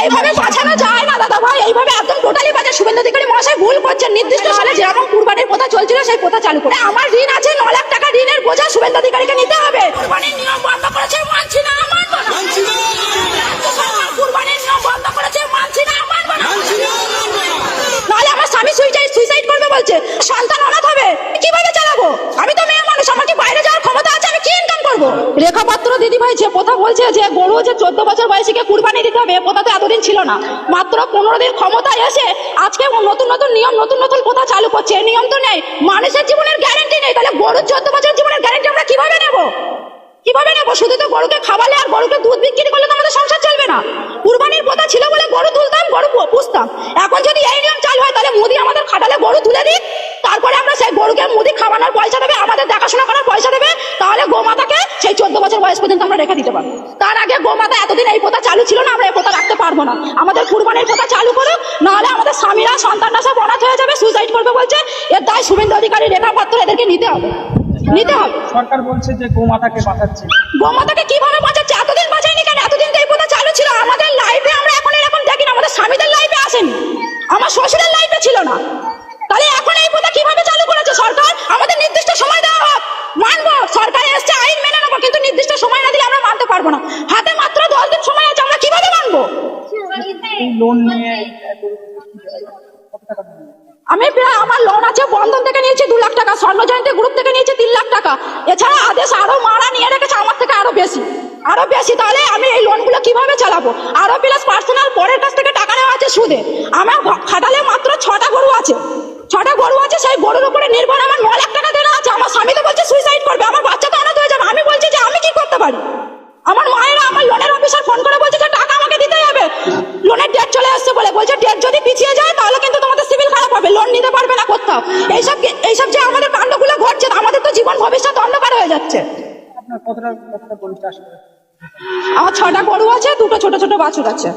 এইভাবে বাঁচানো যায় না দাদা ভাই, এইভাবে একদম টোটালি বাজে। শুভেন্দু অধিকারী মহাশয় ভুল করছেন। নির্দিষ্ট সালে যেরকম কুরবানির প্রথা চলছিল সেই প্রথা চালু করে আমার ঋণ আছে 9 লাখ টাকা, ঋণের বোঝা শুভেন্দু অধিকারীকে নিতে হবে। কুরবানির নিয়ম বন্ধ করেছে, মানছি না, মানবো না। কুরবানির নিয়ম বন্ধ করেছে, মানছি না, মানবো না। নাহলে আমার স্বামী সুইসাইড করবে বলছে, সন্তান অনাথ হবে, কিভাবে চালাবো? আমি তো মেয়ে মানুষ, আমার কি বাইরে যাওয়ার ক্ষমতা আছে? আমি কি ইনকাম করবো? রেখা পাত্র দিদি ভাই যে কথা বলছে যে গরু যে 14 বছর বয়সীকে কুরবানি দিতে হবে, কথা তো এতদিন ছিল না। মাত্র 15 দিন ক্ষমতায় এসে আজকে নতুন নতুন নিয়ম, নতুন নতুন কথা চালু করছে। এই নিয়ম তো নেই, মানুষের জীবনের গ্যারান্টি নেই। তাহলে গরুর 14 বছর জীবনের গ্যারান্টি আমরা কিভাবে নেবো? কিভাবে নেবো? শুধু তো গরুকে খাওয়ালে আর গরুকে দুধ বিক্রি করলে তো আমাদের সংসার চলবে না। কুরবানির কথা ছিল বলে গরু তুলতাম, গরু পুষতাম। এখন যদি এই নিয়ম চালু হয় তাহলে মোদি আমাদের খাটালে গরু তুলে দিক, তারপরে আমরা সেই গরুকে মোদি খাওয়ানোর পয়সা দেবে, আমাদের দেখাশোনা করার পয়সা দেবে, তাহলে গোমাতাকে সেই 14 বছর বয়স পর্যন্ত আমরা রেখে দিতে পারবো। তার আগে গোমাতা এতদিন এই প্রথা চালু ছিল না, আমরা এই প্রথা রাখতে পারবো না। আমাদের কুরবানির প্রথা চালু করুক, নাহলে আমাদের স্বামীরা সন্তানরা সব অনাথ হয়ে যাবে, সুইসাইড করবে বলছে। এর দায় শুভেন্দু অধিকারী, রেখা পাত্র এদেরকে নিতে হবে, নিতে হবে। সরকার বলছে যে গোমাতাকে বাঁচাচ্ছে। গোমাতাকে কিভাবে বাঁচাচ্ছে? এতদিন বাঁচায়নি কেন? এতদিন তো এই প্রথা চালু ছিল। আমাদের লাইফে আমরা এখন এরকম দেখি না, আমাদের স্বামীদের লাইফে আসেনি, আমার শ্বশুরের লাইফে ছিল না। তাহলে এখন এই প্রথা কিভাবে চালু করেছে সরকার? আমাদের নির্দিষ্ট সময় দেওয়া হোক, মানবো। সরকার এসছে, আইন মেনে নেবো, কিন্তু নির্দিষ্ট সময় না দিলে আমরা মানতে পারবো না। হাতে মাত্র 10 দিন সময় আছে, আমরা কিভাবে মানবো? এই লোন নিয়ে কত টাকা দিবেন? আমি প্রায়, আমার লোন আছে, বন্ধন থেকে নিয়েছি 2 লাখ টাকা, স্বর্ণ জয়ন্তী গ্রুপ থেকে নিয়েছি 3 লাখ টাকা। এছাড়া আদেশ আরো মারা নিয়ে রেখেছে আমার থেকে আরো বেশি। তাহলে আমি এই লোনগুলো কিভাবে চালাবো? আরো প্লাস পার্সোনাল পরের কাছ থেকে টাকা নেওয়া আছে সুদে। আমার খাটালে মাত্র 6টা গরু আছে, 6টা গরু আছে, সেই গরুর উপরে নির্ভর আমার 9 লাখ টাকা দেনা আছে। আমার স্বামী তো বলছে সুইসাইড করবে, আমার বাচ্চা তো অনাথ হয়ে যাবে। আমি বলছি যে আমি কি করতে পারি? আমার মায়েরা, আমার লোনের অফিসার ফোন করে বলছে যে টাকা আমাকে দিতেই হবে, লোনের ডেট চলে আসছে বলে। বলছে ডেট যদি পিছিয়ে যায় তাহলে কিন্তু তোমাদের সিভিল খারাপ হবে, লোন নিতে পারবে না কোথাও। এইসব যে আমাদের কাণ্ডগুলো ঘটছে, আমাদের তো জীবন ভবিষ্যৎ অন্ধকার হয়ে যাচ্ছে। আপনার কতটা গরু চাষ করে? আমার 6টা গরু আছে, 2টো ছোট ছোট বাছুর আছে,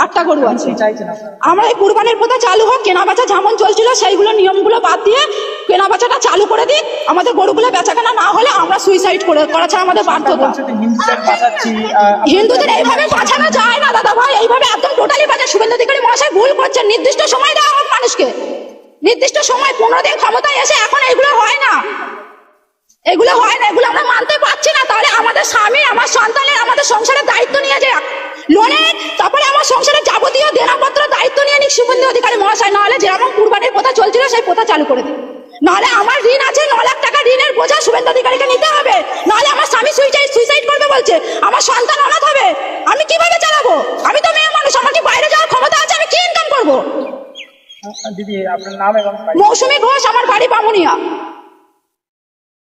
8টা গরু আছে। কি চাইছেন আপনারা? আমরা এই কুরবানির প্রথা চালু হোক, কেনা বেচা যেমন চলছিল সেইগুলো নিয়মগুলো বাদ দিয়ে কেনা বেচাটা চালু করে দিই। আমাদের গরুগুলো বেচা কেনা না হলে আমরা সুইসাইড করা ছাড়া আমাদের বাধ্যতা। হিন্দুদের বাঁচাচ্ছি, হিন্দুদের এইভাবে বাঁচানো যায় না দাদা ভাই, এইভাবে একদম টোটালি বাজে। শুভেন্দু অধিকারী মহাশয় ভুল করছেন। নির্দিষ্ট সময় দেওয়া হোক মানুষকে, নির্দিষ্ট সময়। 15 দিন ক্ষমতায় এসে এখন এগুলো হয় না, এগুলো আমরা মানতে পারছি না। তাহলে আমাদের স্বামী, আমার সন্তানের, আমাদের সংসারের দায়িত্ব নিয়ে যাক লোনের, তারপরে আমার সংসারের যাবতীয় দেনাপত্র দায়িত্ব নিয়ে নিক শুভেন্দু অধিকারী মহাশয়। নাহলে যেরকম কুরবানির প্রথা চলছিল সেই প্রথা চালু করে দিন। নাহলে আমার ঋণ আছে 9 লাখ টাকা, ঋণের বোঝা শুভেন্দু অধিকারীকে নিতে হবে। নাহলে আমার স্বামী সুইসাইড করবে বলছে, আমার সন্তান অনাথ হবে, আমি কিভাবে চালাবো? আমি তো মেয়ে মানুষ, আমার কি বাইরে যাওয়ার ক্ষমতা আছে? আমি কি ইনকাম করবো? দিদি আপনার নাম এবং মৌসুমী ঘোষ, আমার বাড়ি বামুনিয়া।